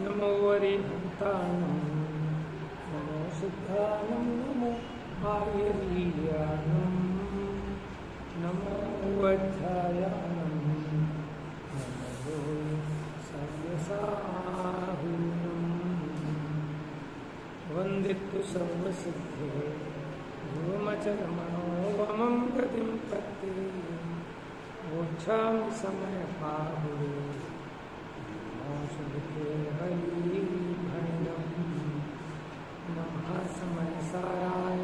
नमो वरिहन्तानं नमो सिद्धानं नमो आयुर्यानं नमो वज्रायानं नमो सर्वसाहुनं वन्दितु सर्वसिद्धे ध्रुवमचलमनोवमं गतिं पत्ते मोक्षामि समयपाहुः नमः समय साराय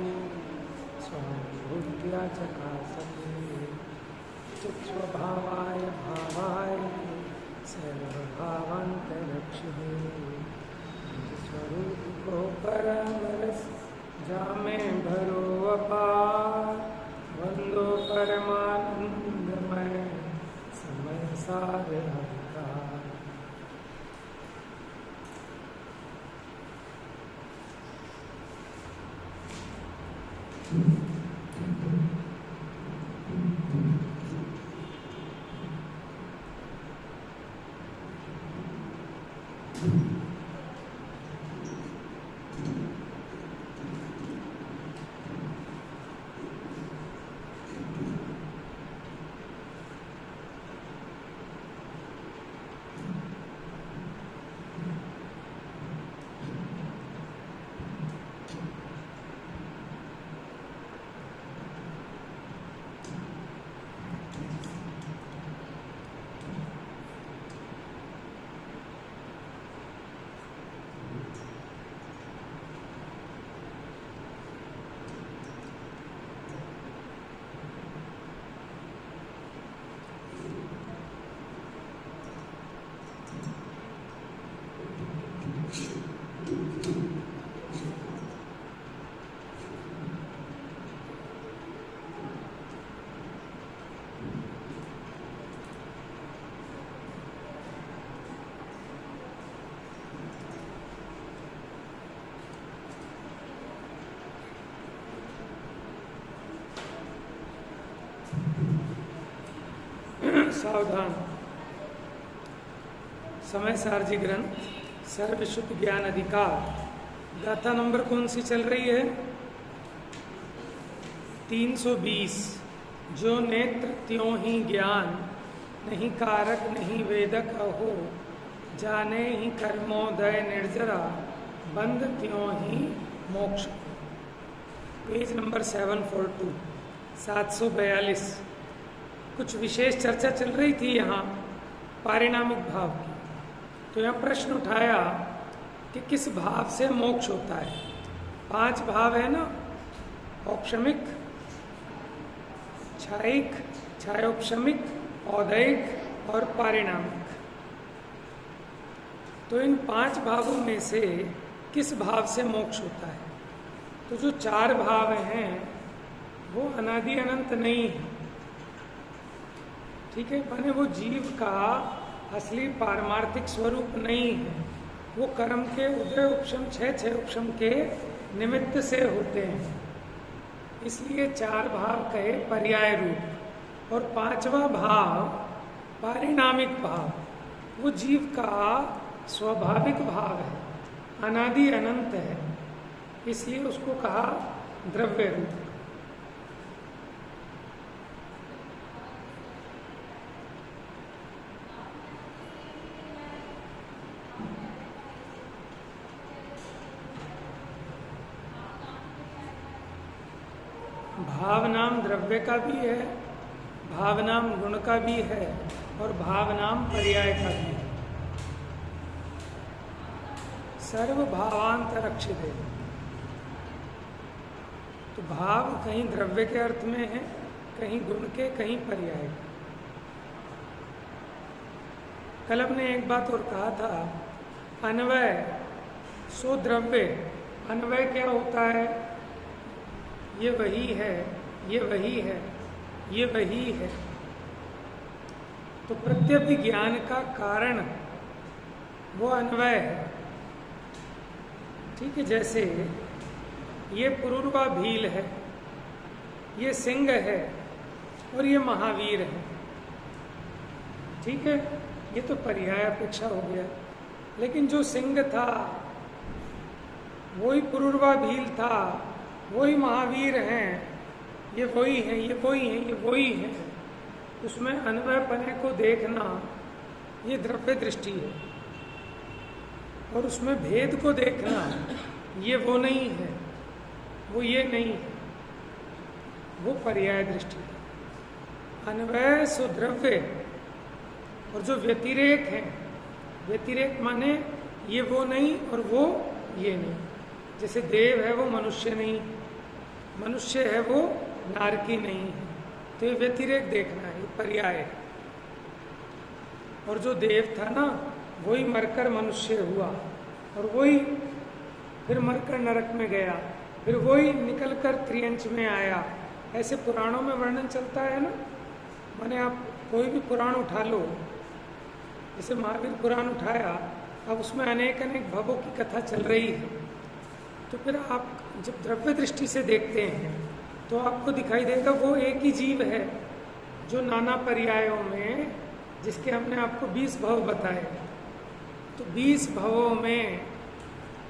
स्वानुभूत्या चकासते चित्स्वभावाय भावाय सर्वभावान्तरक्षिणे स्वरूप को परमरस जामे भरो अपार वंदो परमानंदमय समय सारे अधिकार। सावधान। समय सारजी ग्रंथ सर्वशुद्ध ज्ञान अधिकार गाथा नंबर कौन सी चल रही है? 320। जो नेत्र त्यों ही ज्ञान, नहीं कारक नहीं वेदक अहो, जाने ही कर्मोदय निर्जरा, बंद त्यों ही मोक्ष। Page number 742, 742। कुछ विशेष चर्चा चल रही थी यहाँ पारिणामिक भाव की। तो यहाँ प्रश्न उठाया कि किस भाव से मोक्ष होता है। 5 भाव है ना, औपशमिक, छायिक, छायोपशमिक, औदैक और पारिणामिक। तो इन 5 भावों में से किस भाव से मोक्ष होता है? तो जो 4 भाव हैं वो अनादि अनंत नहीं है, ठीक है, माने वो जीव का असली पारमार्थिक स्वरूप नहीं है। वो कर्म के उदय उपशम छह उपशम के निमित्त से होते हैं, इसलिए 4 भाव कहे पर्याय रूप। और 5वां भाव पारिणामिक भाव, वो जीव का स्वाभाविक भाव है, अनादि अनंत है, इसलिए उसको कहा द्रव्य रूप। भाव नाम द्रव्य का भी है, भाव नाम गुण का भी है और भाव नाम पर्याय का भी है। सर्व भावांतरक्षित है। तो भाव कहीं द्रव्य के अर्थ में है, कहीं गुण के, कहीं पर्याय के। कल हमने एक बात और कहा था, अन्वय सो द्रव्य। अन्वय क्या होता है? ये वही है, ये वही है, ये वही है। तो प्रत्यभिज्ञान का कारण वो अन्वय है, ठीक है। जैसे ये पुरूरवा भील है, ये सिंह है और ये महावीर है, ठीक है। ये तो पर्याय अपेक्षा हो गया। लेकिन जो सिंह था, वही पुरुरवा भील था, वही महावीर हैं, ये वही हैं, ये वही हैं, ये वही हैं, उसमें अन्वयपने को देखना ये द्रव्य दृष्टि है। और उसमें भेद को देखना ये वो नहीं है, वो ये नहीं है, वो पर्याय दृष्टि है। अन्वय सुद्रव्य और जो व्यतिरेक है, व्यतिरेक माने ये वो नहीं और वो ये नहीं। जैसे देव है वो मनुष्य नहीं, मनुष्य है वो नारकी नहीं है, तो ये व्यतिरेक देखना है, ये पर्याय है। और जो देव था ना, वही मरकर मनुष्य हुआ, और वही फिर मरकर नरक में गया, फिर वही निकलकर त्रियंच में आया। ऐसे पुराणों में वर्णन चलता है ना। माने आप कोई भी पुराण उठा लो, जैसे महावीर पुराण उठाया, अब उसमें अनेक अनेक भवों की कथा चल रही है। तो फिर आप जब द्रव्य दृष्टि से देखते हैं तो आपको दिखाई देगा वो एक ही जीव है, जो नाना पर्यायों में, जिसके हमने आपको 20 भव बताए, तो 20 भवों में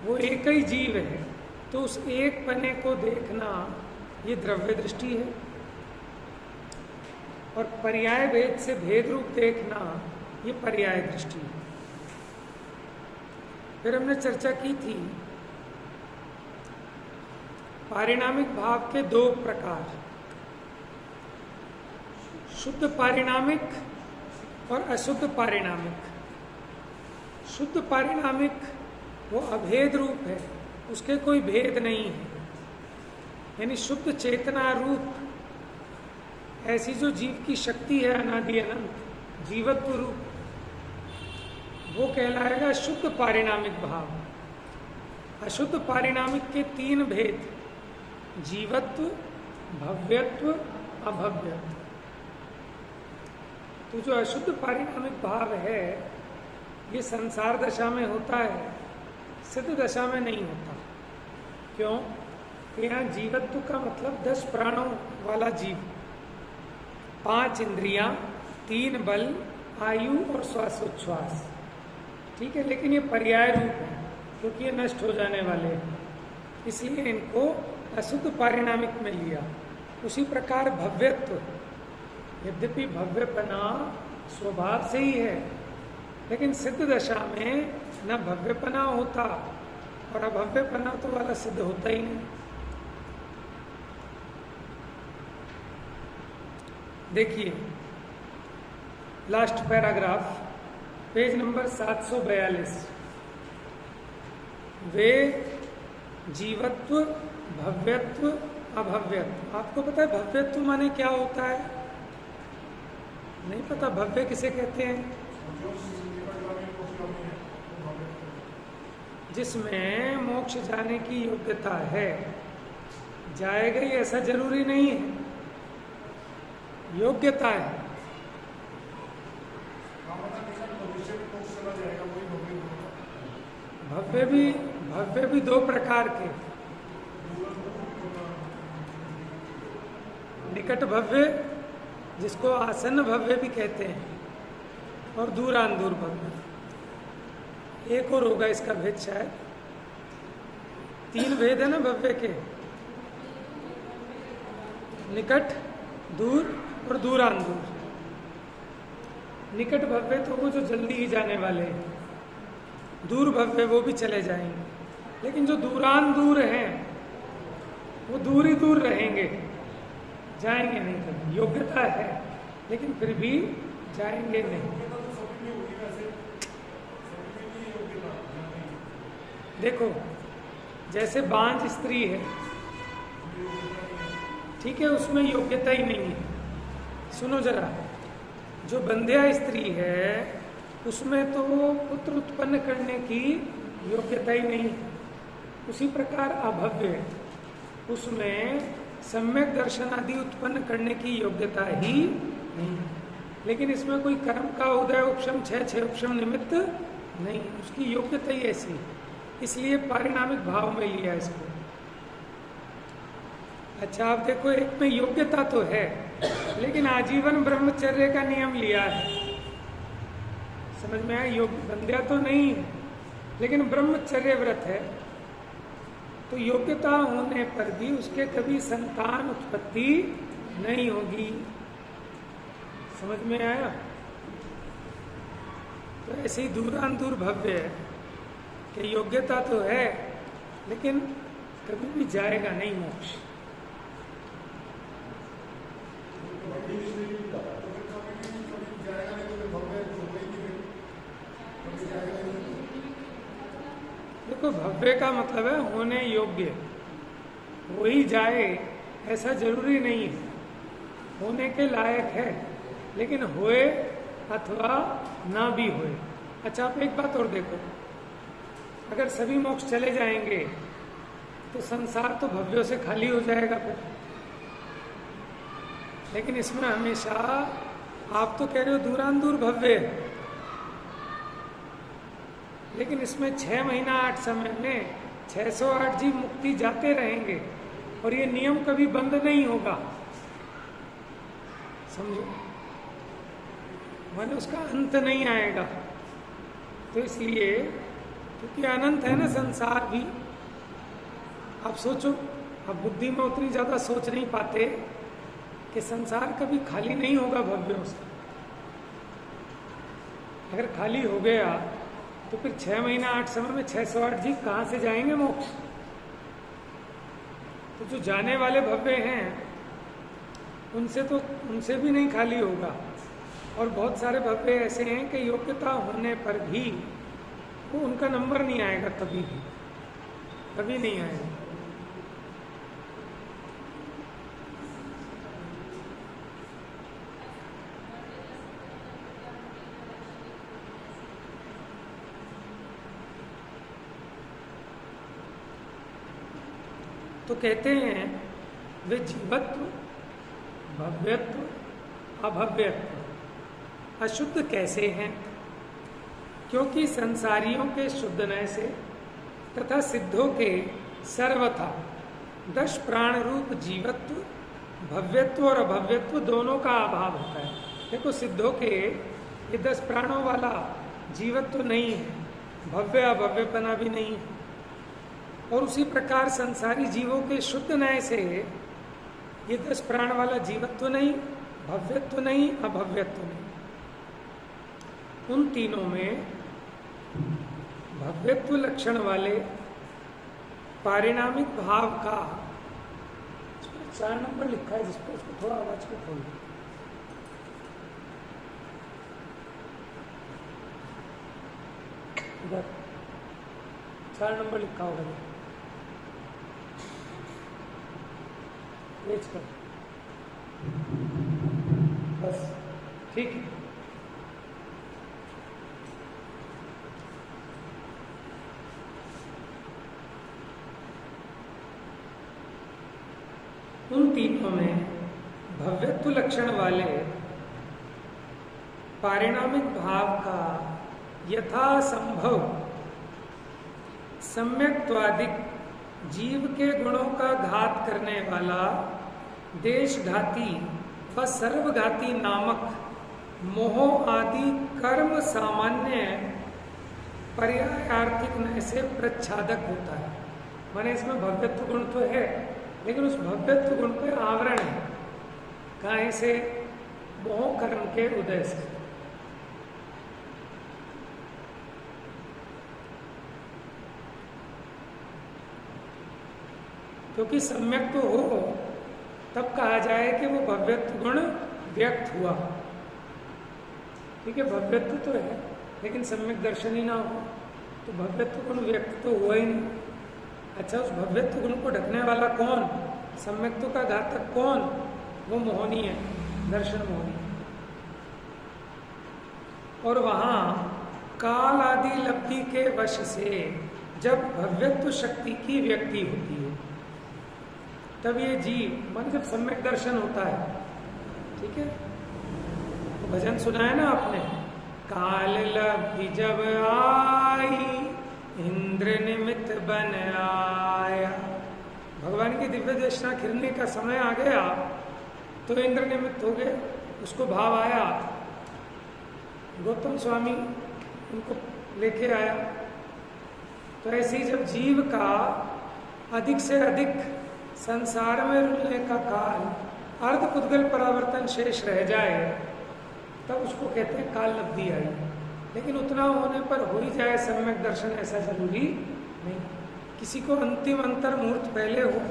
वो एक ही जीव है। तो उस एक पने को देखना ये द्रव्य दृष्टि है। और पर्याय भेद से भेद रूप देखना ये पर्याय दृष्टि है। फिर हमने चर्चा की थी पारिणामिक भाव के 2 प्रकार, शुद्ध पारिणामिक और अशुद्ध पारिणामिक। शुद्ध पारिणामिक वो अभेद रूप है, उसके कोई भेद नहीं है, यानी शुद्ध चेतना रूप ऐसी जो जीव की शक्ति है अनादि अनंत जीवत्व रूप, वो कहलाएगा शुद्ध पारिणामिक भाव। अशुद्ध पारिणामिक के 3 भेद, जीवत्व, भव्यत्व, अभव्यत्व। तो जो अशुद्ध पारिणामिक भाव है ये संसार दशा में होता है, सिद्ध दशा में नहीं होता। क्यों? यहाँ जीवत्व का मतलब 10 प्राणों वाला जीव, 5 इंद्रियां, 3 बल, आयु और श्वासोच्छ्वास। ठीक है, लेकिन ये पर्याय रूप है क्योंकि ये नष्ट हो जाने वाले हैं, इसलिए इनको अशुद्ध पारिणामिक में लिया। उसी प्रकार भव्यत्व, यद्यपि भव्यपना स्वभाव से ही है, लेकिन सिद्ध दशा में न भव्यपना होता और अभव्यपना तो वाला सिद्ध होता ही नहीं। देखिए लास्ट पैराग्राफ, पेज नंबर 742। वे जीवत्व, भव्यत्व, अभव्यत्व। आपको पता है भव्यत्व माने क्या होता है? नहीं पता? भव्य किसे कहते हैं? जिसमें मोक्ष जाने की योग्यता है। जाएगा ही ऐसा जरूरी नहीं है, योग्यता है। भव्य भी 2 प्रकार के, निकट भव्य जिसको आसन्न भव्य भी कहते हैं, और दूरान-दूर भव्य। एक और होगा इसका भेद शायद, 3 भेद है ना भव्य के, निकट, दूर और दूरान-दूर। निकट भव्य तो वो जो जल्दी ही जाने वाले हैं, दूर भव्य वो भी चले जाएंगे, लेकिन जो दूरान-दूर हैं वो दूर ही दूर रहेंगे, जाएंगे नहीं कभी। योग्यता है लेकिन फिर भी जाएंगे नहीं। देखो जैसे बांझ स्त्री है, ठीक है, उसमें योग्यता ही नहीं है। सुनो जरा, जो बंध्या स्त्री है उसमें तो पुत्र उत्पन्न करने की योग्यता ही नहीं। उसी प्रकार अभव्य, उसमें सम्यक दर्शन आदि उत्पन्न करने की योग्यता ही नहीं, लेकिन इसमें कोई कर्म का उदय उपशम 6 उपशम निमित्त नहीं, उसकी योग्यता ही ऐसी, इसलिए पारिणामिक भाव में लिया इसको। अच्छा आप देखो, एक में योग्यता तो है लेकिन आजीवन ब्रह्मचर्य का नियम लिया है। समझ में आया? बंध्या तो नहीं है लेकिन ब्रह्मचर्य व्रत है तो योग्यता होने पर भी उसके कभी संतान उत्पत्ति नहीं होगी। समझ में आया? तो ऐसे ही दूरांदूर भव्य है कि योग्यता तो है लेकिन कभी भी जाएगा नहीं मोक्ष। देखो, भव्य का मतलब है होने योग्य, हो ही जाए ऐसा जरूरी नहीं है, होने के लायक है लेकिन होए अथवा ना भी होए। अच्छा, आप एक बात और देखो, अगर सभी मोक्ष चले जाएंगे तो संसार तो भव्यों से खाली हो जाएगा फिर। लेकिन इसमें हमेशा, आप तो कह रहे हो दूरांदूर भव्य, लेकिन इसमें 6 महीना 8 समय में 608 जीव मुक्ति जाते रहेंगे और ये नियम कभी बंद नहीं होगा। समझो, माने उसका अंत नहीं आएगा। तो इसलिए, क्योंकि अनंत है ना संसार भी। आप सोचो, आप बुद्धि में उतनी ज्यादा सोच नहीं पाते कि संसार कभी खाली नहीं होगा भव्यों से। अगर खाली हो गया तो फिर 6 महीना 8 समय में 608 जीव कहां से जाएंगे मोक्ष? तो जो जाने वाले भव्य हैं उनसे भी नहीं खाली होगा। और बहुत सारे भव्य ऐसे हैं कि योग्यता होने पर भी वो उनका नंबर नहीं आएगा, कभी नहीं आएगा। तो कहते हैं वे जीवत्व, भव्यत्व, अभव्यत्व अशुद्ध कैसे हैं? क्योंकि संसारियों के शुद्धनय से तथा सिद्धों के सर्वथा 10 प्राण रूप जीवत्व, भव्यत्व और अभव्यत्व दोनों का अभाव होता है। देखो, सिद्धों के ये 10 प्राणों वाला जीवत्व नहीं है, भव्य अभव्यपना भी नहीं है। और उसी प्रकार संसारी जीवों के शुद्ध नय से ये 10 प्राण वाला जीवत्व नहीं, भव्यत्व नहीं, अभव्यत्व नहीं। उन तीनों में भव्यत्व लक्षण वाले पारिणामिक भाव का 4 नंबर लिखा है, जिसको उसको थोड़ा आवाज को खोल दो। इधर 4 नंबर लिखा होगा, पेज पर, बस ठीक है। उन तीनों में भव्यत्व लक्षण वाले पारिणामिक भाव का यथासंभव सम्यक्त्वादिक जीव के गुणों का घात करने वाला देशघाती व सर्वघाती नामक मोह आदि कर्म सामान्य पर्यायार्थिक नय से प्रच्छादक होता है। माने इसमें भव्यत्व गुण तो है, लेकिन उस भव्यत्व गुण पे आवरण है। काहे से? मोह कर्म के उदय से। क्योंकि सम्यक तो हो तब कहा जाए कि वो भव्यत्व गुण व्यक्त हुआ। ठीक है, भव्यत्व तो है लेकिन सम्यक दर्शन ही ना हो तो भव्यत्व गुण व्यक्त तो हुआ ही नहीं। अच्छा, उस भव्यत्व गुण को ढकने वाला कौन? सम्यक्त्व का घातक कौन? वो मोहनी है, दर्शन मोहनी। और वहां काल आदि लब्धि के वश से जब भव्यत्व शक्ति की व्यक्ति होती है तब ये जीव मन जब सम्यक दर्शन होता है, ठीक है, तो भजन सुना है ना आपने, काल लब्धि जब आई इंद्र निमित्त बन आया। भगवान की दिव्य दर्शना खिलने का समय आ गया तो इंद्र निमित्त हो गए, उसको भाव आया। गौतम स्वामी उनको लेके आया तो ऐसे ही जब जीव का अधिक से अधिक संसार में रुलने का काल अर्ध पुद्गल परावर्तन शेष रह जाए तब उसको कहते हैं काल लब्धि आई। लेकिन उतना होने पर हो ही जाए सम्यक दर्शन ऐसा जरूरी नहीं। किसी को अंतिम अंतर मुहूर्त पहले हो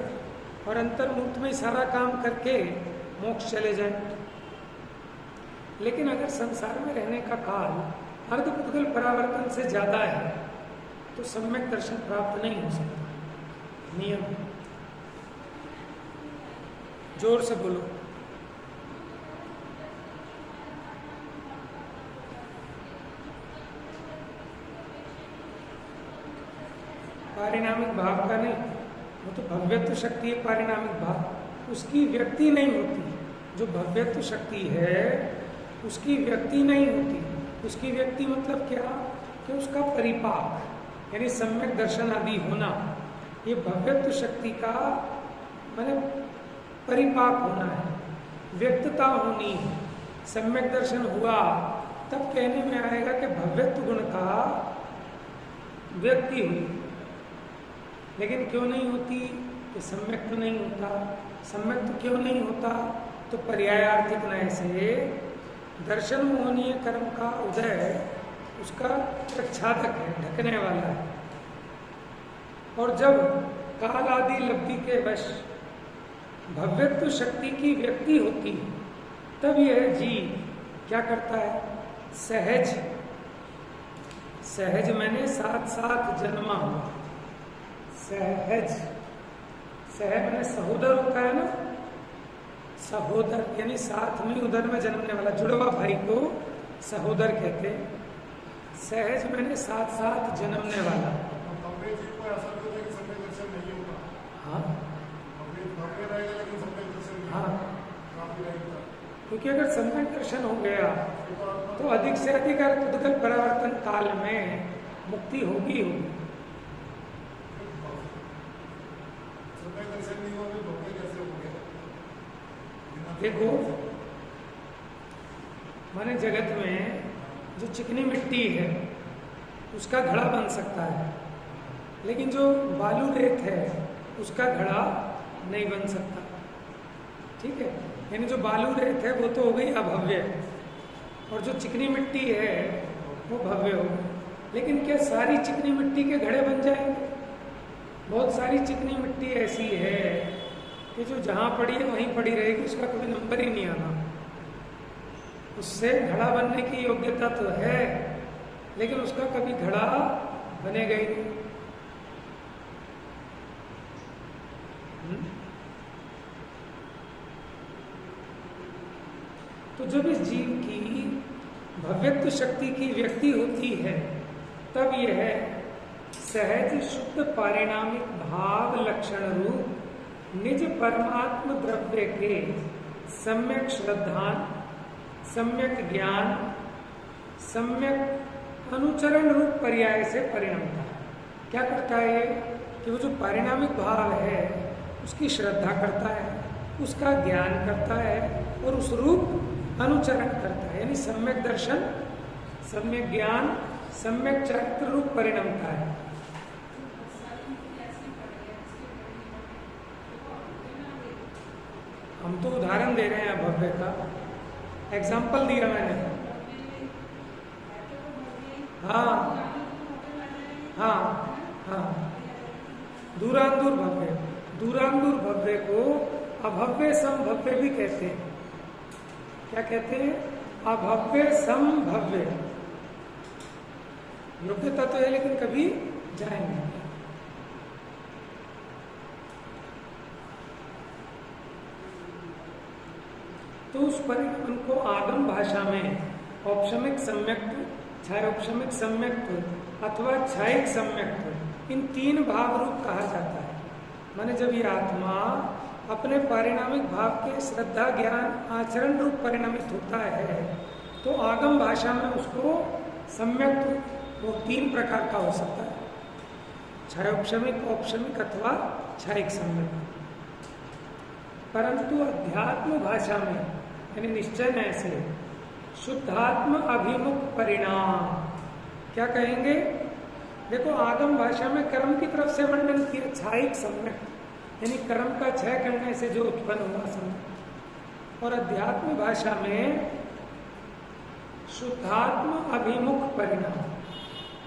और अंतर मुहूर्त में सारा काम करके मोक्ष चले जाए, लेकिन अगर संसार में रहने का काल अर्ध पुद्गल परावर्तन से ज्यादा है तो सम्यक दर्शन प्राप्त नहीं हो सकता। नियम जोर से बोलो। पारिणामिक भाव का नहीं, वो तो भव्यत्व शक्ति है। पारिणामिक भाव उसकी व्यक्ति नहीं होती। जो भव्यत्व शक्ति है उसकी व्यक्ति नहीं होती। उसकी व्यक्ति मतलब क्या कि उसका परिपाक यानी सम्यक दर्शन आदि होना, ये भव्यत्व शक्ति का माने परिपाक होना है, व्यक्तता होनी है। सम्यक दर्शन हुआ तब कहने में आएगा कि भव्यत्व गुण का व्यक्ति हुई। लेकिन क्यों नहीं होती कि सम्यक तो नहीं होता। सम्यक तो क्यों नहीं होता तो पर्यायार्थिक न्याय से दर्शन मोहनीय कर्म का उदय उसका प्रच्छादक है, ढकने वाला है। और जब काल आदि लब्धि के वश भव्यत्व शक्ति की व्यक्ति होती है तब यह जीव क्या करता है, सहज सहज मैंने साथ साथ जन्मा हुआ। सहज सहज मैंने सहोदर होता है ना, सहोदर यानी साथ में उधर में जन्मने वाला जुड़वा भाई को सहोदर कहते हैं। सहज मैंने साथ साथ जन्मने वाला। हाँ हाँ, क्योंकि अगर सम्यक दर्शन हो गया तो अधिक से अधिक पुद्गल परावर्तन काल में मुक्ति होगी होगी। देखो माने जगत में जो चिकनी मिट्टी है उसका घड़ा बन सकता है, लेकिन जो बालू रेत है उसका घड़ा नहीं बन सकता। ठीक है, यानी जो बालू रेत है वो तो हो गई अभव्य और जो चिकनी मिट्टी है वो भव्य हो गई। लेकिन क्या सारी चिकनी मिट्टी के घड़े बन जाएंगे? बहुत सारी चिकनी मिट्टी ऐसी है कि जो जहाँ पड़ी है वहीं पड़ी रहेगी, उसका कोई नंबर ही नहीं आना। उससे घड़ा बनने की योग्यता तो है लेकिन उसका कभी घड़ा बनेगा ही नहीं। तो जब इस जीव की भव्यत्व शक्ति की व्यक्ति होती है तब यह सहज शुद्ध पारिणामिक भाव लक्षण रूप निज परमात्म द्रव्य के सम्यक श्रद्धान, सम्यक ज्ञान, सम्यक अनुचरण रूप पर्याय से परिणमता है। क्या करता है कि वो जो पारिणामिक भाव है उसकी श्रद्धा करता है, उसका ज्ञान करता है और उस रूप अनुचरण करता है। यानी सम्यक दर्शन, सम्यक ज्ञान, सम्यक चरित्र रूप परिणमता है। हम तो उदाहरण दे रहे हैं भव्य का, एग्जाम्पल दिया मैंने। हाँ हाँ हाँ, दूरांदूर भव्य, दूरांदूर भव्य को अभव्य समभव्य भी कहते हैं। क्या कहते हैं? अभव्य समभव्य। योग्यता तो है लेकिन कभी जाएंगे। तो उस परिणाम को आगम भाषा में औपशमिक सम्यक्त्व, छायोपशमिक सम्यक्त्व अथवा छायिक सम्यक्त्व, इन तीन भाव रूप कहा जाता है। माने जब ये आत्मा अपने पारिणामिक भाव के श्रद्धा ज्ञान आचरण रूप परिणमित होता है तो आगम भाषा में उसको सम्यक्त्व वो तीन प्रकार का हो सकता है, छायोपशमिक, औपशमिक अथवा छायिक सम्यक्त्व। परंतु अध्यात्म भाषा में यानी निश्चय से शुद्धात्म अभिमुख परिणाम क्या कहेंगे? देखो आगम भाषा में कर्म की तरफ से वर्णन किया, छायिक सम्यक, यानी कर्म का क्षय करने से जो उत्पन्न हुआ सम्यक। और अध्यात्म भाषा में शुद्धात्म अभिमुख परिणाम,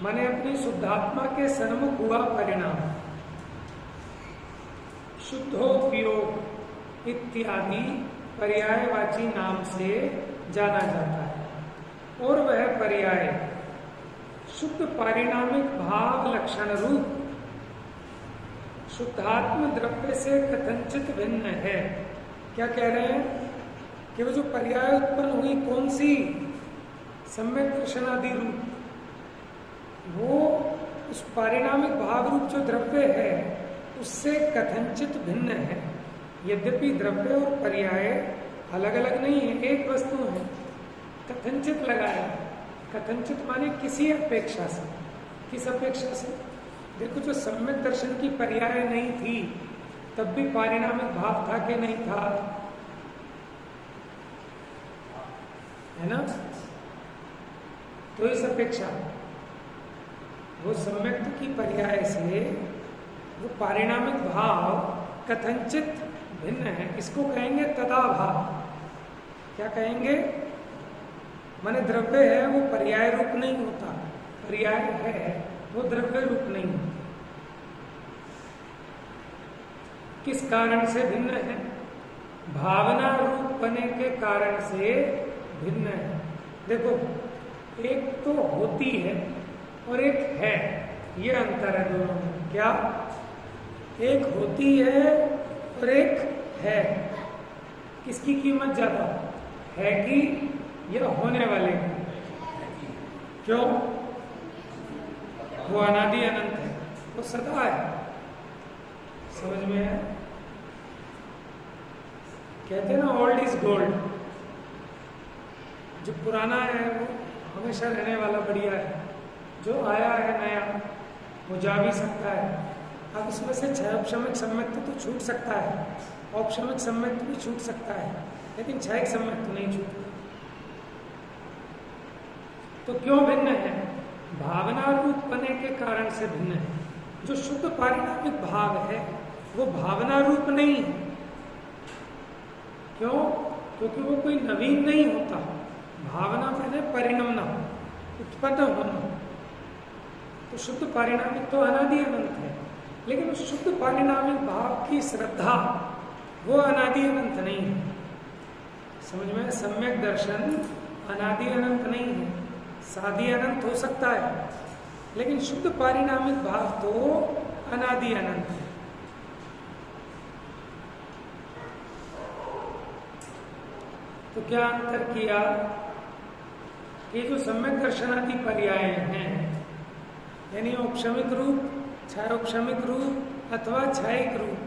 माने अपनी शुद्धात्मा के सन्मुख हुआ परिणाम, शुद्धोपयोग इत्यादि पर्यायवाची नाम से जाना जाता है। और वह पर्याय शुद्ध पारिणामिक भाव लक्षण रूप शुद्धात्म द्रव्य से कथनचित भिन्न है। क्या कह रहे हैं कि वो जो पर्याय उत्पन्न हुई कौन सी, सम्यक दर्शनादि रूप, वो उस पारिणामिक भाव रूप जो द्रव्य है उससे कथनचित भिन्न है। यद्यपि द्रव्य और पर्याय अलग अलग नहीं है, एक वस्तु है, कथनचित लगाया। कथनचित माने किसी अपेक्षा से। किस अपेक्षा से? देखो जो सम्यक दर्शन की पर्याय नहीं थी तब भी पारिणामिक भाव था कि नहीं था, है ना? तो इस अपेक्षा वो सम्यक की पर्याय से वो पारिणामिक भाव कथनचित भिन्न है। इसको कहेंगे तदाभाव। क्या कहेंगे? माने द्रव्य है वो पर्याय रूप नहीं होता, पर्याय है वो द्रव्य रूप नहीं होता। किस कारण से भिन्न है? भावना रूप बने के कारण से भिन्न है। देखो एक तो होती है और एक है, ये अंतर है दोनों में। क्या? एक होती है और एक है। किसकी कीमत ज्यादा है कि यह होने वाले की? क्यों? वो अनादि अनंत है, वो सदा है। समझ में है? कहते हैं ना ओल्ड इज गोल्ड। जो पुराना है वो हमेशा रहने वाला बढ़िया है, जो आया है नया वो जा भी सकता है। अब इसमें से क्षयक्षमिक सम्यक तो छूट सकता है, औपशमिक सम्यक भी छूट सकता है, लेकिन क्षयिक सम्यक तो नहीं छूटता। तो क्यों भिन्न है? भावना रूप बने के कारण से भिन्न है। जो शुद्ध पारिणामिक भाव है वो भावना रूप नहीं है। क्यों? क्योंकि वो कोई नवीन नहीं होता। भावना मैंने परिणमना, उत्पन्न होना। तो शुद्ध पारिणामिक तो अनादि अनंत है, लेकिन उस शुद्ध पारिणामिक भाव की श्रद्धा वो अनादि अनंत नहीं है। समझ में? सम्यक दर्शन अनादि अनंत नहीं है, सादि अनंत हो सकता है, लेकिन शुद्ध पारिणामिक भाव तो अनादि अनंत है। तो क्या अंतर किया कि जो सम्यक दर्शनादि पर्याय हैं, यानी औपशमिक रूप, क्षयोपशमिक रूप अथवा क्षयिक रूप,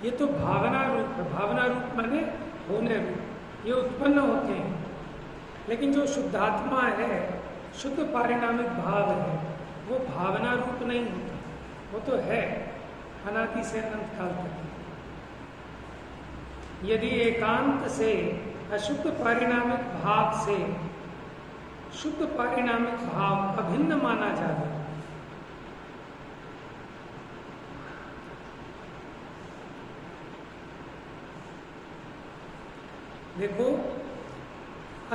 ये तो भावना रूप है। भावना रूप माने होने रूप, ये उत्पन्न होते हैं। लेकिन जो शुद्धात्मा है, शुद्ध पारिणामिक भाव है, वो भावना रूप नहीं होता, वो तो है अनादि से अनंत काल तक। यदि एकांत से अशुद्ध पारिणामिक भाव से शुद्ध पारिणामिक भाव अभिन्न माना जाए, देखो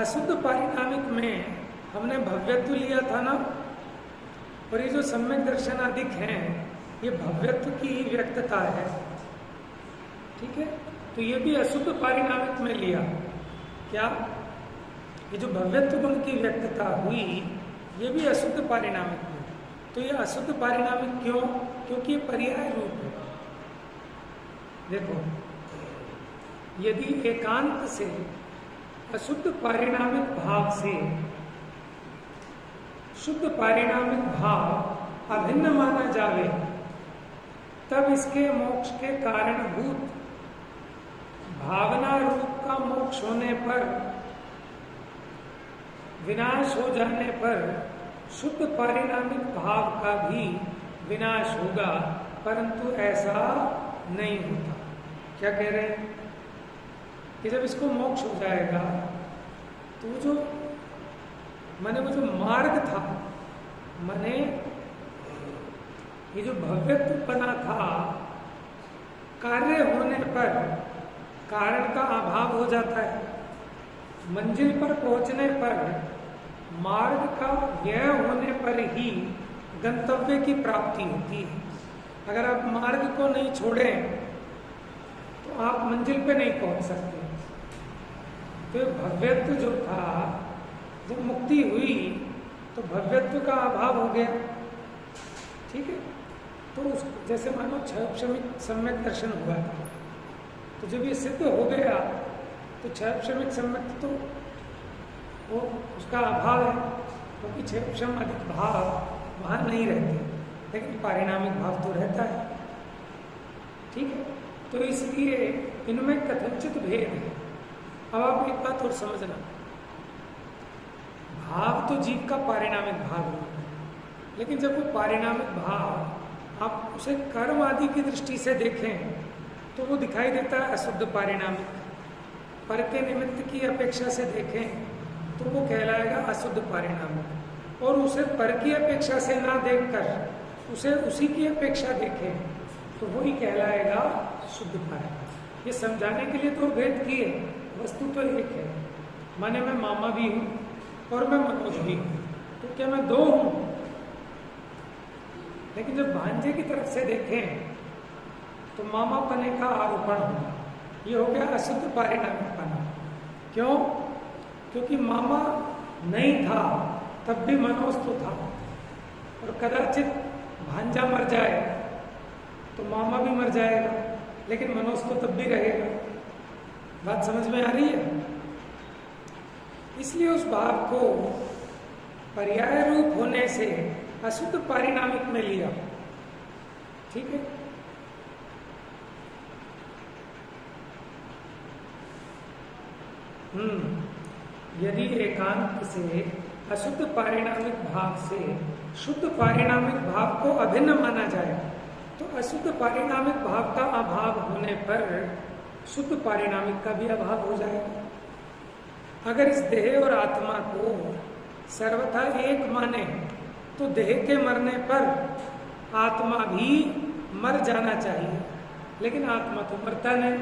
अशुद्ध पारिणामिक में हमने भव्यत्व लिया था ना, और ये जो सम्यक दर्शन अधिक हैं ये भव्यत्व की ही व्यक्तता है। ठीक है? तो ये भी अशुद्ध पारिणामिक में लिया। क्या? ये जो भव्यत्व गुण की व्यक्तता हुई ये भी अशुद्ध पारिणामिक में। तो ये अशुद्ध पारिणामिक क्यों? क्योंकि ये पर्याय रूप है। देखो यदि एकांत से अशुद्ध पारिणामिक भाव से शुद्ध पारिणामिक भाव अभिन्न माना जावे, तब इसके मोक्ष के कारणभूत भावना रूप का मोक्ष होने पर, विनाश हो जाने पर शुद्ध पारिणामिक भाव का भी विनाश होगा, परंतु ऐसा नहीं होता। क्या कह रहे हैं कि जब इसको मोक्ष हो जाएगा तो वो जो मार्ग था, माने ये जो भव्यत्वपना था, कार्य होने पर कारण का अभाव हो जाता है। मंजिल पर पहुंचने पर मार्ग का व्यय होने पर ही गंतव्य की प्राप्ति होती है। अगर आप मार्ग को नहीं छोड़ें तो आप मंजिल पे नहीं पहुंच सकते। तो भव्यत्व जो था, जब मुक्ति हुई तो भव्यत्व का अभाव हो गया। ठीक है, तो उस जैसे मानो क्षयक्षमिक सम्यक दर्शन हुआ था, तो जब ये सिद्ध हो गया तो क्षयक्षमिक सम्यक तो वो उसका अभाव है, क्योंकि क्षयक्षम अधिक भाव वहाँ नहीं रहते, लेकिन पारिणामिक भाव तो रहता है। ठीक है, तो इसलिए इनमें कथनचित भेद है। अब आप एक बात और समझना, भाव तो जीव का पारिणामिक भाव होता है, लेकिन जब वो पारिणामिक भाव आप उसे कर्म आदि की दृष्टि से देखें तो वो दिखाई देता है अशुद्ध पारिणामिक। पर के निमित्त की अपेक्षा से देखें तो वो कहलाएगा अशुद्ध पारिणामिक। और उसे पर की अपेक्षा से ना देखकर उसे उसी की अपेक्षा देखें तो वही कहलाएगा शुद्ध पारिणामिक। ये समझाने के लिए तो भेद किए, वस्तु तो एक है। माने मैं मामा भी हूँ और मैं मनोज भी हूँ, तो क्या मैं दो हूँ? लेकिन जब भांजे की तरफ से देखें तो मामा पने का आरोपण होगा, ये हो गया अशुद्ध पारिणामिक पना। क्यों? क्योंकि मामा नहीं था तब भी मनोज तो था, और कदाचित भांजा मर जाए तो मामा भी मर जाएगा, लेकिन मनोज तो तब भी रहेगा। बात समझ में आ रही है? इसलिए उस भाव को पर्याय रूप होने से अशुद्ध पारिणामिक में लिया। ठीक है, यदि एकांत से अशुद्ध पारिणामिक भाव से शुद्ध पारिणामिक भाव को अभिन्न माना जाए तो अशुद्ध पारिणामिक भाव का अभाव होने पर शुद्ध पारिणामिक का भी अभाव हो जाएगा। अगर इस देह और आत्मा को सर्वथा एक माने तो देह के मरने पर आत्मा भी मर जाना चाहिए, लेकिन आत्मा तो मरता नहीं।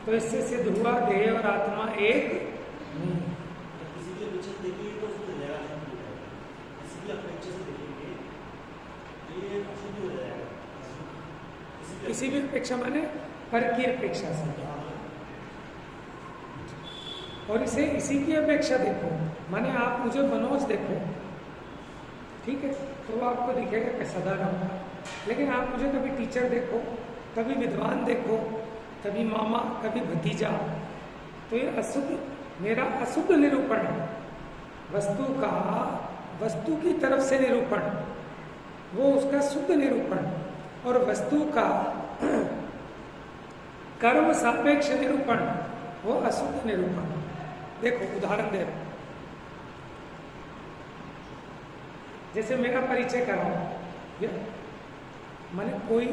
तो इससे सिद्ध हुआ देह और आत्मा एक नहीं। किसी भी अपेक्षा माने पर की अपेक्षा से, और इसे इसी की अपेक्षा देखो, माने आप मुझे मनोज देखो, ठीक है, तो आपको दिखेगा कि साधारण होगा। लेकिन आप मुझे कभी टीचर देखो, कभी विद्वान देखो, कभी मामा, कभी भतीजा, तो ये अशुद्ध, मेरा अशुद्ध निरूपण है। वस्तु का वस्तु की तरफ से निरूपण वो उसका शुद्ध निरूपण, और वस्तु का कर्म सापेक्ष निरूपण वो अशुद्ध निरूपण। देखो उदाहरण दे रहा हूं, जैसे मेरा परिचय कराओ, माने कोई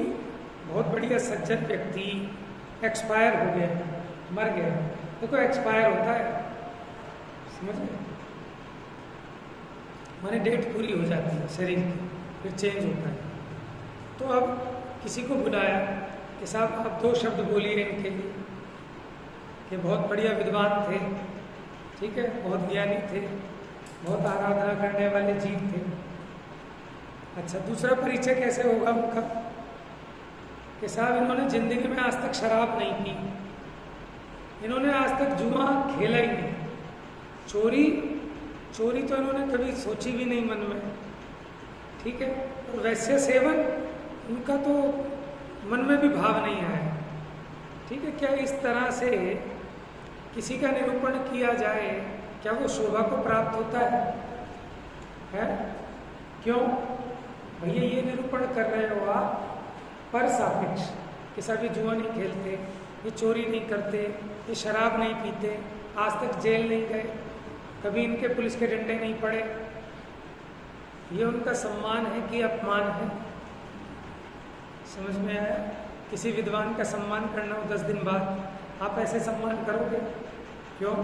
बहुत बढ़िया सज्जन व्यक्ति एक्सपायर हो गया, मर गया। देखो एक्सपायर होता है, समझ गए, माने डेट पूरी हो जाती है शरीर की, फिर चेंज होता है। तो अब किसी को बुलाया कि साहब आप 2 शब्द बोलिए इनके लिए, कि बहुत बढ़िया विद्वान थे, ठीक है, बहुत ज्ञानी थे, बहुत आराधना करने वाले जीव थे। अच्छा, दूसरा परिचय कैसे होगा उनका कि साहब इन्होंने जिंदगी में आज तक शराब नहीं पी, इन्होंने आज तक जुआ खेला ही नहीं, चोरी तो इन्होंने कभी सोची भी नहीं मन में, ठीक है, और वैश्य सेवन उनका तो मन में भी भाव नहीं आया। ठीक है, क्या इस तरह से किसी का निरूपण किया जाए, क्या वो शोभा को प्राप्त होता है? क्यों भैया ये निरूपण कर रहे हो आप पर सापेक्ष, कि साहब ये जुआ नहीं खेलते, ये चोरी नहीं करते, ये शराब नहीं पीते, आज तक जेल नहीं गए, कभी इनके पुलिस के डंडे नहीं पड़े। ये उनका सम्मान है कि अपमान है? समझ में आया? किसी विद्वान का सम्मान करना हो 10 दिन बाद, आप ऐसे सम्मान करोगे? क्यों?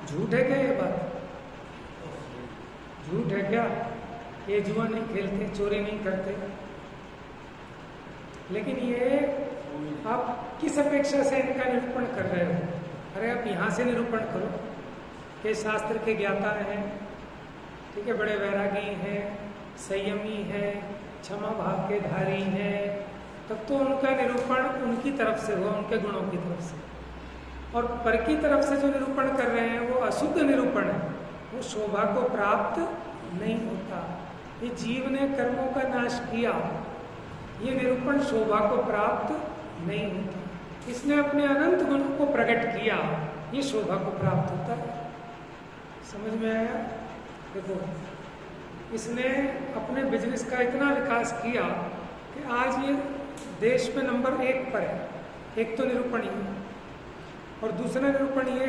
झूठ है क्या ये बात? झूठ है क्या? ये जुआ नहीं खेलते, चोरी नहीं करते, लेकिन ये आप किस अपेक्षा से इनका निरूपण कर रहे हो? अरे आप यहाँ से निरूपण करो कि शास्त्र के ज्ञाता हैं, ठीक है, बड़े वैरागी हैं, संयमी है, क्षमा भाव के धारी हैं, तब तो उनका निरूपण उनकी तरफ से हुआ, उनके गुणों की तरफ से। और पर की तरफ से जो निरूपण कर रहे हैं वो अशुद्ध निरूपण है, वो शोभा को प्राप्त नहीं होता। ये जीव ने कर्मों का नाश किया, ये निरूपण शोभा को प्राप्त नहीं होता। इसने अपने अनंत गुणों को प्रकट किया, ये शोभा को प्राप्त होता है। समझ में आया? देखो, इसने अपने बिजनेस का इतना विकास किया कि आज ये देश में नंबर 1 पर है। एक तो निरूपण ये, और दूसरा निरूपण ये,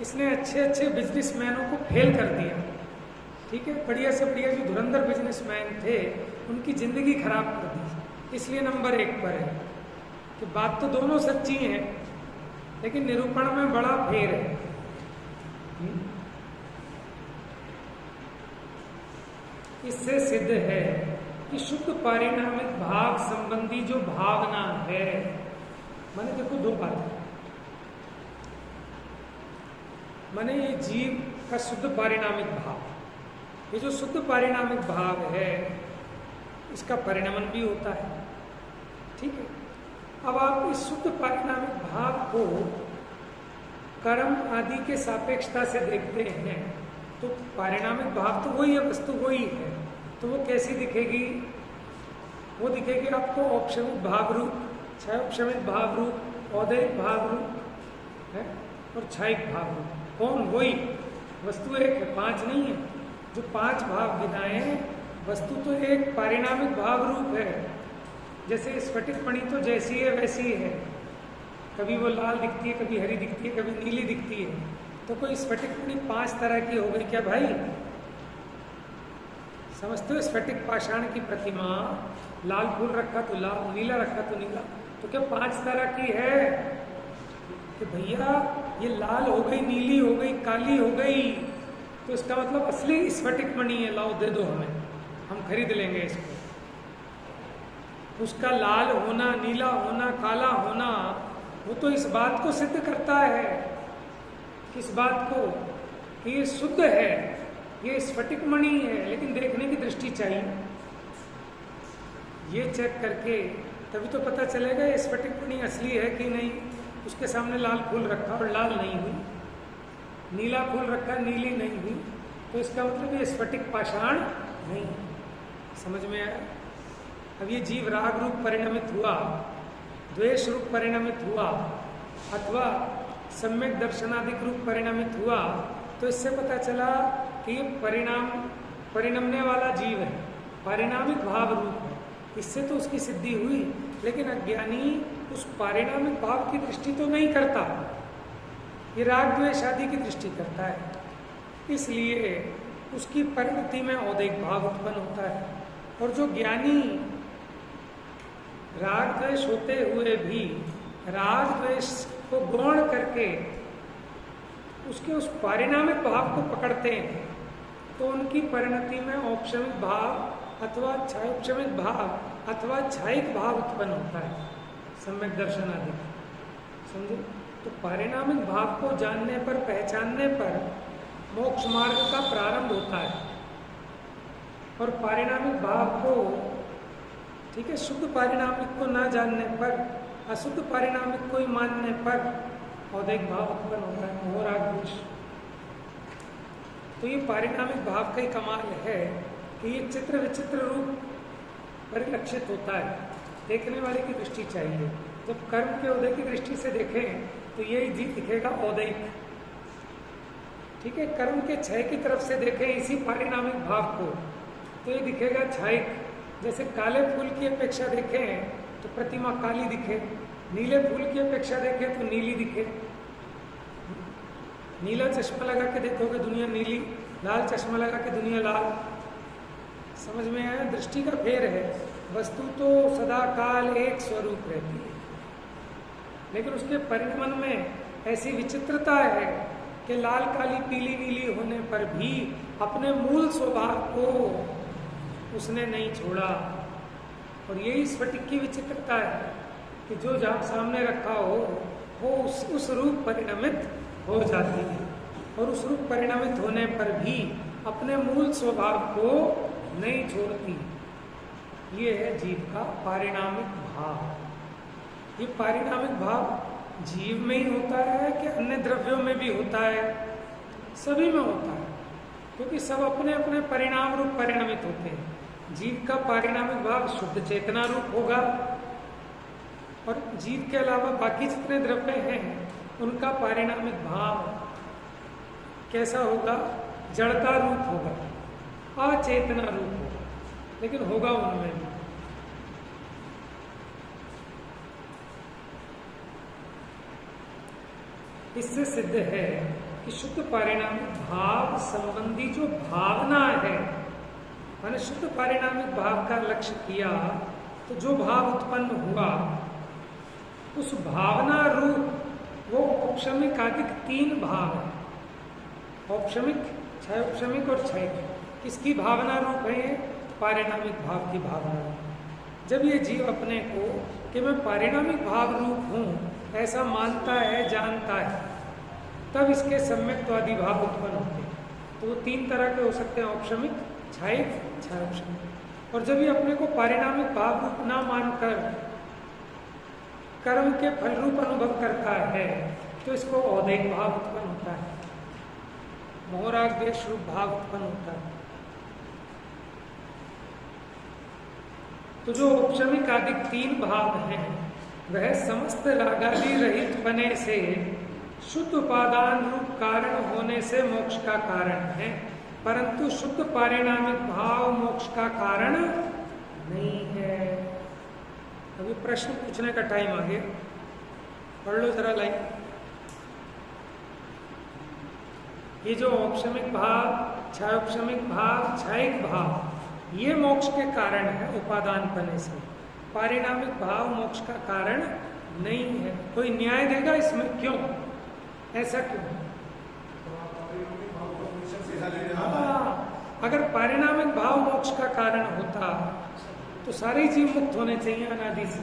इसने अच्छे अच्छे बिजनेसमैनों को फेल कर दिया। ठीक है, बढ़िया से बढ़िया जो धुरंधर बिजनेसमैन थे उनकी जिंदगी खराब कर दी, इसलिए नंबर 1 पर है। कि बात तो दोनों सच्ची है, लेकिन निरूपण में बड़ा फेर है। इससे सिद्ध है कि शुद्ध पारिणामिक भाव संबंधी जो भावना है, माने देखो दो बातें, माने ये जीव का शुद्ध पारिणामिक भाव, ये जो शुद्ध पारिणामिक भाव है इसका परिणमन भी होता है। ठीक है, अब आप इस शुद्ध पारिणामिक भाव को कर्म आदि के सापेक्षता से देखते हैं तो पारिणामिक भाव तो वही है, वस्तु वही है, तो वो कैसी दिखेगी? वो दिखेगी आपको औपशमिक भाव रूप, क्षयोपशमिक भाव रूप, औदैहिक भाव रूप है और क्षयिक भाव रूप। कौन? वही वस्तु एक है, 5 नहीं है। जो 5 भाव गिनाए, वस्तु तो एक पारिणामिक भाव रूप है। जैसे स्फटिक मणि तो जैसी है वैसी है, कभी वो लाल दिखती है, कभी हरी दिखती है, कभी नीली दिखती है। तो कोई स्फटिक मणि 5 तरह की हो गई क्या भाई? समझते हो? स्फटिक पाषाण की प्रतिमा, लाल फूल रखा तो लाल, नीला रखा तो नीला, तो क्या 5 तरह की है? कि भैया ये लाल हो गई, नीली हो गई, काली हो गई, तो इसका मतलब असली स्फटिक मणि है, लाओ दे दो हमें, हम खरीद लेंगे इसको। उसका लाल होना, नीला होना, काला होना, वो तो इस बात को सिद्ध करता है, किस बात को? कि ये शुद्ध है, ये स्फटिक मणि है, लेकिन देखने की दृष्टि चाहिए। ये चेक करके तभी तो पता चलेगा ये स्फटिक मणि असली है कि नहीं। उसके सामने लाल फूल रखा और लाल नहीं हुई, नीला फूल रखा, नीली नहीं हुई, तो इसका मतलब ये स्फटिक पाषाण नहीं। समझ में आया? अब ये जीव राग रूप परिणमित हुआ, द्वेष रूप परिणमित हुआ, अथवा सम्यक दर्शनादिक रूप परिणमित हुआ, तो इससे पता चला कि ये परिणमने वाला जीव है, पारिणामिक भाव रूप है। इससे तो उसकी सिद्धि हुई, लेकिन अज्ञानी उस पारिणामिक भाव की दृष्टि तो नहीं करता, ये राग द्वेष आदि की दृष्टि करता है। इसलिए उसकी परिणति में औदैहिक भाव उत्पन्न होता है। और जो ज्ञानी राग द्वेष होते हुए भी राग द्वेष को गौण करके उसके उस पारिणामिक भाव को पकड़ते हैं, तो उनकी परिणति में औपशमिक भाव अथवा क्षयोपशमिक भाव अथवा क्षयिक भाव उत्पन्न होता है, सम्यक दर्शन आदि। समझे? तो पारिणामिक भाव को जानने पर, पहचानने पर मोक्ष मार्ग का प्रारंभ होता है। और पारिणामिक भाव को, ठीक है, शुद्ध पारिणामिक को ना जानने पर, अशुद्ध पारिणामिक को ही मानने पर औदैहिक भाव उत्पन्न होता है, मोह राग द्वेष। तो ये पारिणामिक भाव का ही कमाल है कि ये चित्र विचित्र रूप परिलक्षित होता है, देखने वाले की दृष्टि चाहिए। जब कर्म के उदय की दृष्टि से देखें तो यही जी दिखेगा औदैहिक। ठीक है, कर्म के क्षय की तरफ से देखें इसी पारिणामिक भाव को, तो ये दिखेगा क्षयिक। जैसे काले फूल की अपेक्षा देखें तो प्रतिमा काली दिखे, नीले फूल की अपेक्षा देखें तो नीली दिखे। नीला चश्मा लगा के देखोगे दुनिया नीली, लाल चश्मा लगा के दुनिया लाल। समझ में आया? दृष्टि का फेर है। वस्तु तो सदा काल एक स्वरूप रहती है, लेकिन उसके परिणमन में ऐसी विचित्रता है कि लाल काली पीली नीली होने पर भी अपने मूल स्वभाव को उसने नहीं छोड़ा। और यही स्फटिक की विचित्रता है कि जो जहाँ सामने रखा हो वो उस रूप परिणमित हो जाती है, और उस रूप परिणमित होने पर भी अपने मूल स्वभाव को नहीं छोड़ती। ये है जीव का पारिणामिक भाव। ये पारिणामिक भाव जीव में ही होता है कि अन्य द्रव्यों में भी होता है? सभी में होता है, क्योंकि सब अपने अपने परिणाम रूप परिणमित होते हैं। जीव का पारिणामिक भाव शुद्ध चेतना रूप होगा, और जीव के अलावा बाकी जितने द्रव्य हैं उनका पारिणामिक भाव कैसा होगा? जड़ता रूप होगा, अचेतना रूप होगा, लेकिन होगा उनमें भी। इससे सिद्ध है कि शुद्ध पारिणामिक भाव संबंधी जो भावना है, मैंने शुद्ध पारिणामिक भाव का लक्ष्य किया तो जो भाव उत्पन्न हुआ उस भावना रूप वो औपशमिक आदिक 3 भाव है। औपशमिक, क्षयोपशमिक और क्षयिक। किसकी भावना रूप है? ये पारिणामिक भाव की भावना। जब ये जीव अपने को कि मैं पारिणामिक भाव रूप हूँ ऐसा मानता है, जानता है, तब इसके सम्यक्त्वादी भाव उत्पन्न होते हैं। तो वो 3 तरह के हो सकते हैं, औपशमिक, क्षयिक, क्षयोपशमिक। और जब ये अपने को पारिणामिक भाव रूप ना मानकर कर्म के फल रूप अनुभव करता है तो इसको औदैहिक भाव उत्पन्न होता है, मोहराग देश रूप भाव उत्पन्न होता है। तो जो औपशमिक आदि 3 भाव हैं वह समस्त रागादि रहित बने से शुद्ध उपादान रूप कारण होने से मोक्ष का कारण है, परंतु शुद्ध पारिणामिक भाव मोक्ष का कारण नहीं है। अभी प्रश्न पूछने का टाइम आ गया, पढ़ लो जरा लाइन। ये जो औपशमिक भाव, क्षयोपशमिक भाव, क्षयिक भाव, ये मोक्ष के कारण है उपादान बने से। पारिणामिक भाव मोक्ष का कारण नहीं है। कोई न्याय देगा इसमें? क्यों ऐसा क्यों? अगर पारिणामिक भाव मोक्ष का कारण होता तो सारे जीव मुक्त होने चाहिए अनादि से,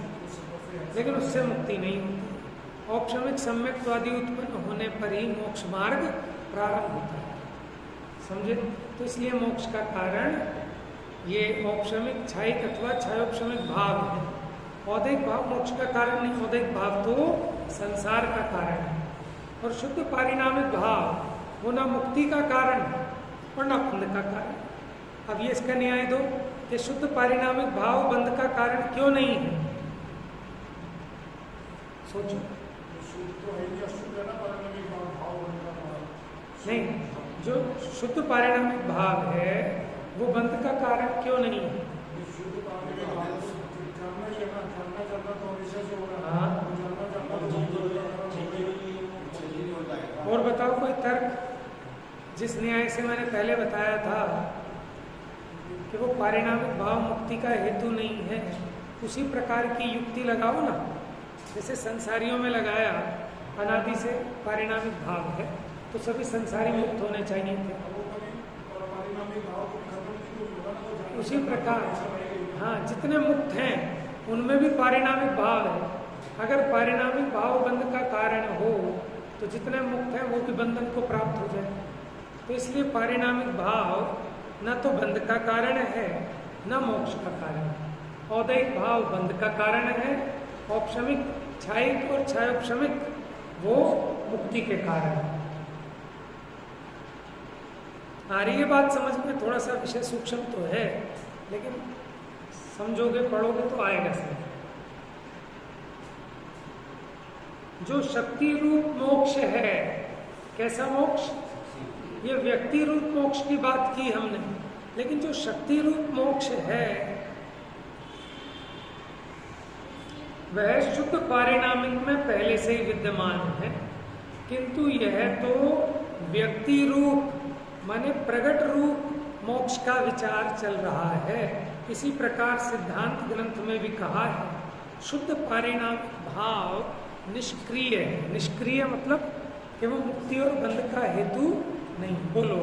लेकिन उससे मुक्ति नहीं होती। औपशमिक सम्यक्त्वादि उत्पन्न होने पर ही मोक्ष मार्ग प्रारंभ होता है, समझे? तो इसलिए मोक्ष का कारण ये औपशमिक, क्षयिक अथवा क्षयोपशमिक भाव है। औदैहिक भाव मोक्ष का कारण नहीं, औदैहिक भाव तो संसार का कारण है। और शुद्ध पारिणामिक भाव वो न मुक्ति का कारण है और न बंध का कारण। अब ये इसका न्याय दो कि शुद्ध पारिणामिक भाव बंध का कारण क्यों नहीं है? सोचो। नहीं, जो शुद्ध पारिणामिक भाव है वो बंध का कारण क्यों नहीं है? हाँ। और बताओ कोई तर्क जिस न्याय से मैंने पहले बताया था कि वो पारिणामिक भाव मुक्ति का हेतु नहीं है, उसी प्रकार की युक्ति लगाओ ना, जैसे संसारियों में लगाया। अनादि से पारिणामिक भाव है तो सभी संसारी मुक्त होने चाहिए थे। उसी प्रकार हाँ, जितने मुक्त हैं उनमें भी पारिणामिक भाव है। अगर पारिणामिक भाव बंध का कारण हो तो जितने मुक्त हैं वो भी बंधन को प्राप्त हो जाए। तो इसलिए पारिणामिक भाव न तो बंध का कारण है न मोक्ष का कारण है। औदैहिक भाव बंध का कारण है, औपशमिक, क्षयिक और क्षयोपशमिक वो मुक्ति के कारण है। आ रही है बात समझ में? थोड़ा सा विषय सूक्ष्म तो है, लेकिन समझोगे, पढ़ोगे तो आएगा समझ। जो शक्ति रूप मोक्ष है, कैसा मोक्ष? ये व्यक्ति रूप मोक्ष की बात की हमने, लेकिन जो शक्ति रूप मोक्ष है वह शुद्ध पारिणामिक में पहले से ही विद्यमान है, किंतु यह तो व्यक्ति रूप माने प्रगट रूप मोक्ष का विचार चल रहा है। इसी प्रकार सिद्धांत ग्रंथ में भी कहा है शुद्ध पारिणामिक भाव निष्क्रिय है। निष्क्रिय मतलब कि वो मुक्ति और बंध का हेतु नहीं। बोलो।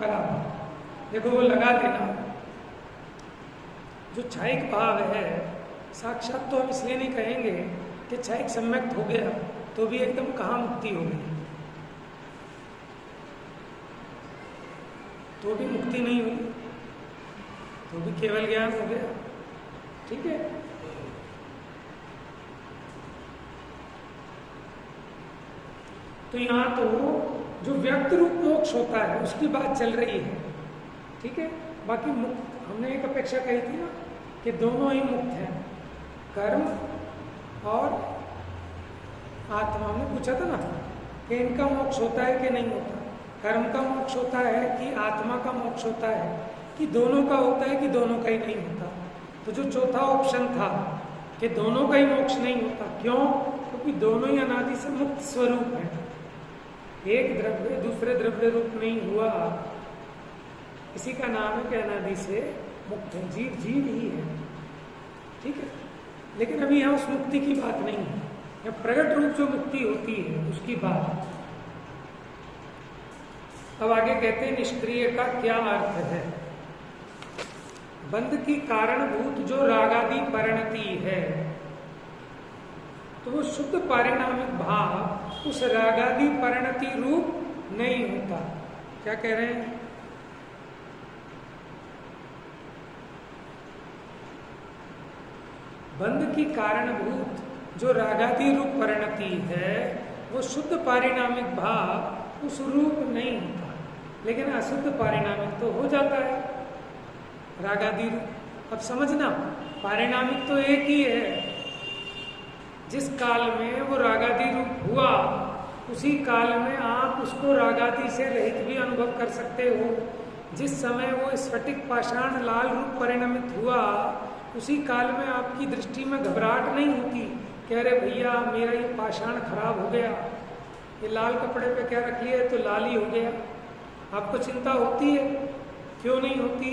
बराबर। देखो वो लगा देना, जो क्षयिक भाव है साक्षात तो हम इसलिए नहीं कहेंगे कि क्षयिक सम्यक्त हो गया तो भी एकदम कहाँ मुक्ति हो गई, तो भी मुक्ति नहीं हुई, तो भी केवल ज्ञान हो गया। ठीक है, तो यहाँ तो जो व्यक्त रूप मोक्ष होता है उसकी बात चल रही है। ठीक है, बाकी मुक्त हमने एक अपेक्षा कही थी ना कि दोनों ही मुक्त हैं, कर्म और आत्मा। हमने पूछा था ना कि इनका मोक्ष होता है कि नहीं होता, कर्म का मोक्ष होता है कि आत्मा का मोक्ष होता है, कि दोनों का होता है कि दोनों का ही नहीं होता। तो जो चौथा ऑप्शन था कि दोनों का ही मोक्ष नहीं होता, क्यों? क्योंकि दोनों ही अनादि से मुक्त स्वरूप है, एक द्रव्य दूसरे द्रव्य रूप नहीं हुआ, इसी का नाम है कि अनादि से मुक्त है। जीव जीव ही है। ठीक है, लेकिन अभी यहाँ उस मुक्ति की बात नहीं है, यहाँ प्रगट रूप जो मुक्ति होती है उसकी बात। अब आगे कहते हैं निष्क्रिय का क्या अर्थ है। बंध की कारणभूत जो रागादि परिणति है, तो वो शुद्ध पारिणामिक भाव उस रागादि परिणति रूप नहीं होता। क्या कह रहे हैं? बंध की कारणभूत जो रागादि रूप परिणति है वो शुद्ध पारिणामिक भाव उस रूप नहीं होता, लेकिन अशुद्ध पारिणामिक तो हो जाता है रागादि रूप। अब समझना, पारिणामिक तो एक ही है, जिस काल में वो रागादि रूप हुआ उसी काल में आप उसको रागादि से रहित भी अनुभव कर सकते हो। जिस समय वो स्फटिक पाषाण लाल रूप परिणमित हुआ उसी काल में आपकी दृष्टि में घबराहट नहीं होती कि अरे भैया मेरा ये पाषाण खराब हो गया, ये लाल कपड़े पे क्या रख लिया तो लाल ही हो गया। आपको चिंता होती है? क्यों नहीं होती?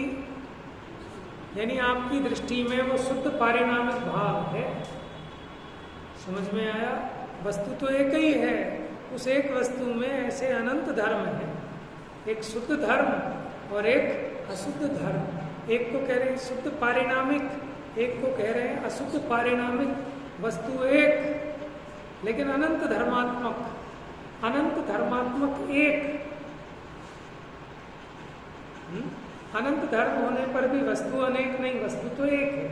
यानी आपकी दृष्टि में वो शुद्ध पारिणामिक भाव है। समझ में आया? वस्तु तो एक ही है, उस एक वस्तु में ऐसे अनंत धर्म है, एक शुद्ध धर्म और एक अशुद्ध धर्म। एक को कह रहे हैं शुद्ध पारिणामिक, एक को कह रहे हैं अशुद्ध पारिणामिक। वस्तु एक, लेकिन अनंत धर्मात्मक। अनंत धर्मात्मक एक, अनंत धर्म होने पर भी वस्तु अनेक नहीं, वस्तु तो एक है।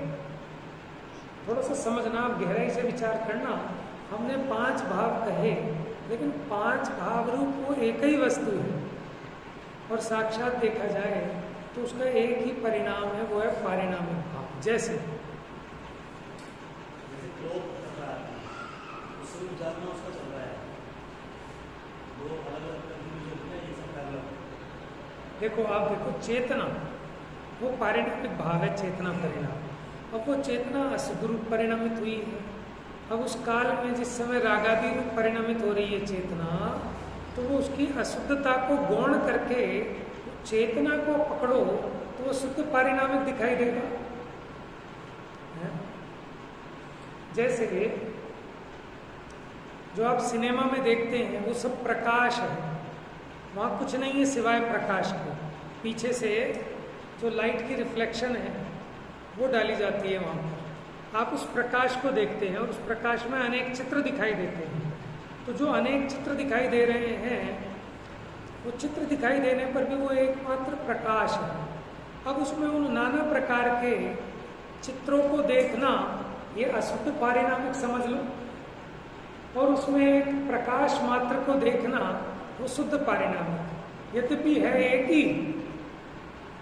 थोड़ा सा समझना, आप गहराई से विचार करना। हमने 5 भाव कहे, लेकिन 5 भाव रूप वो एक ही वस्तु है, और साक्षात देखा जाए तो उसका एक ही परिणाम है, वो है पारिणामिक भाव। जैसे देखो, आप देखो चेतना वो पारिणामिक भाव है, चेतना परिणाम। अब वो चेतना अशुद्ध रूप परिणमित हुई है। अब उस काल में जिस समय रागादि रूप परिणमित हो रही है चेतना, तो वो उसकी अशुद्धता को गौण करके चेतना को पकड़ो तो वो शुद्ध पारिणामिक दिखाई देगा। जैसे जो आप सिनेमा में देखते हैं वो सब प्रकाश है, वहाँ कुछ नहीं है सिवाय प्रकाश के। पीछे से जो लाइट की रिफ्लेक्शन है वो डाली जाती है वहाँ पर, आप उस प्रकाश को देखते हैं और उस प्रकाश में अनेक चित्र दिखाई देते हैं। तो जो अनेक चित्र दिखाई दे रहे हैं, वो चित्र दिखाई देने पर भी वो एकमात्र प्रकाश है। अब उसमें उन नाना प्रकार के चित्रों को देखना ये अशुद्ध पारिणामिक समझ लो, और उसमें एक प्रकाश मात्र को देखना वो शुद्ध पारिणामिक। यद्यपि है एक ही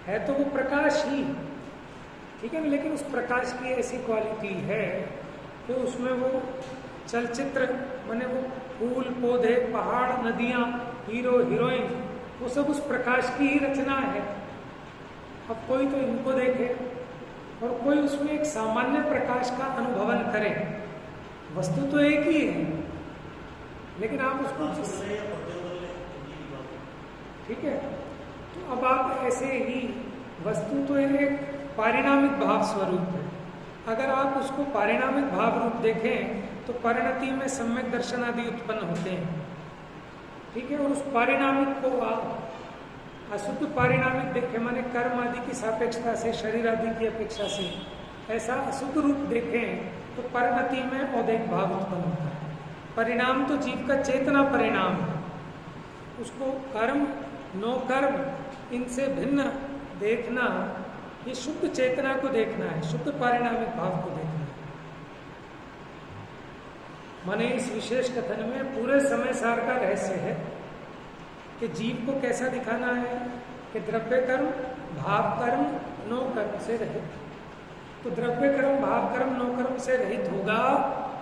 है, तो वो प्रकाश ही, ठीक है ना, लेकिन उस प्रकाश की ऐसी क्वालिटी है कि उसमें वो चलचित्र माने वो फूल पौधे पहाड़ नदियाँ हीरो हीरोइन वो सब उस प्रकाश की ही रचना है। अब कोई तो इनको देखे और कोई उसमें एक सामान्य प्रकाश का अनुभवन करे। वस्तु तो एक ही है, लेकिन आप उसको ठीक है। तो अब आप ऐसे ही वस्तु तो एक पारिणामिक भाव स्वरूप है, अगर आप उसको पारिणामिक भाव रूप देखें तो परिणति में सम्यक दर्शन आदि उत्पन्न होते हैं, ठीक है। और उस पारिणामिक को आप अशुद्ध पारिणामिक देखें माने कर्म आदि की सापेक्षता से, शरीर आदि की अपेक्षा से ऐसा अशुद्ध रूप देखें तो परिणति में औदैहिक भाव उत्पन्न होता है। परिणाम तो जीव का चेतना परिणाम है, उसको कर्म नो कर्म इनसे भिन्न देखना, ये शुद्ध चेतना को देखना है, शुद्ध पारिणामिक भाव को देखना है। माने इस विशेष कथन में पूरे समय सार का रहस्य है कि जीव को कैसा दिखाना है कि द्रव्य कर्म भाव कर्म नो कर्म से रहित। तो द्रव्य कर्म भाव कर्म नो कर्म से रहित होगा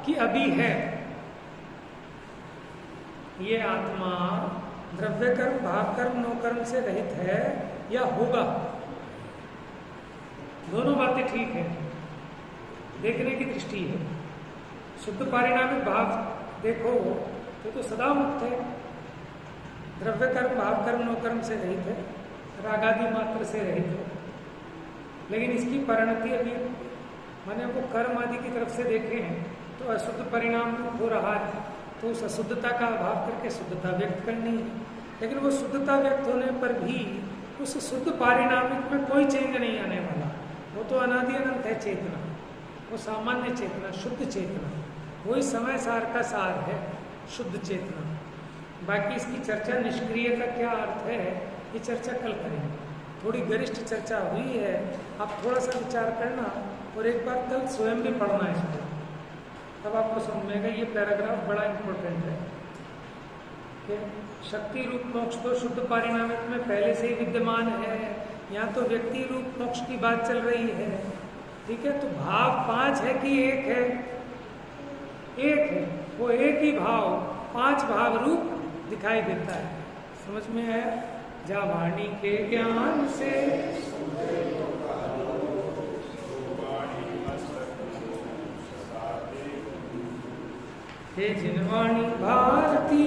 कि अभी है? ये आत्मा द्रव्य कर्म भाव कर्म नो कर्म से रहित है या होगा? दोनों बातें ठीक है, देखने की दृष्टि है। शुद्ध पारिणामिक भाव देखो तो सदा मुक्त है, द्रव्य कर्म भाव कर्म नो कर्म से रहित है, रागादि मात्र से रहित है। लेकिन इसकी परिणति अभी माने वो कर्म आदि की तरफ से देखें तो अशुद्ध परिणाम हो रहा है, तो उस अशुद्धता का अभाव करके शुद्धता व्यक्त करनी है। लेकिन वो शुद्धता व्यक्त होने पर भी उस शुद्ध पारिणामिक में कोई चेंज नहीं आने वाला। वो तो अनादि अनंत है चेतना, वो सामान्य चेतना, शुद्ध चेतना, वही समय सार का सार है, शुद्ध चेतना। बाकी इसकी चर्चा निष्क्रिय का क्या अर्थ है, ये चर्चा कल करेंगे। थोड़ी गरिष्ठ चर्चा हुई है, आप थोड़ा सा विचार करना और एक बार कल स्वयं भी पढ़ना इसको, तब आपको समझ में आएगा। ये पैराग्राफ बड़ा इंपॉर्टेंट है कि शक्ति रूप मोक्ष तो शुद्ध पारिणामिक में पहले से ही विद्यमान है, यहाँ तो व्यक्ति रूप मोक्ष की बात चल रही है। ठीक है, तो भाव 5 है कि 1 है? 1 है, वो एक ही भाव 5 भाव रूप दिखाई देता है। समझ में आया? जा वाणी के ज्ञान से हे जिनवाणी भारती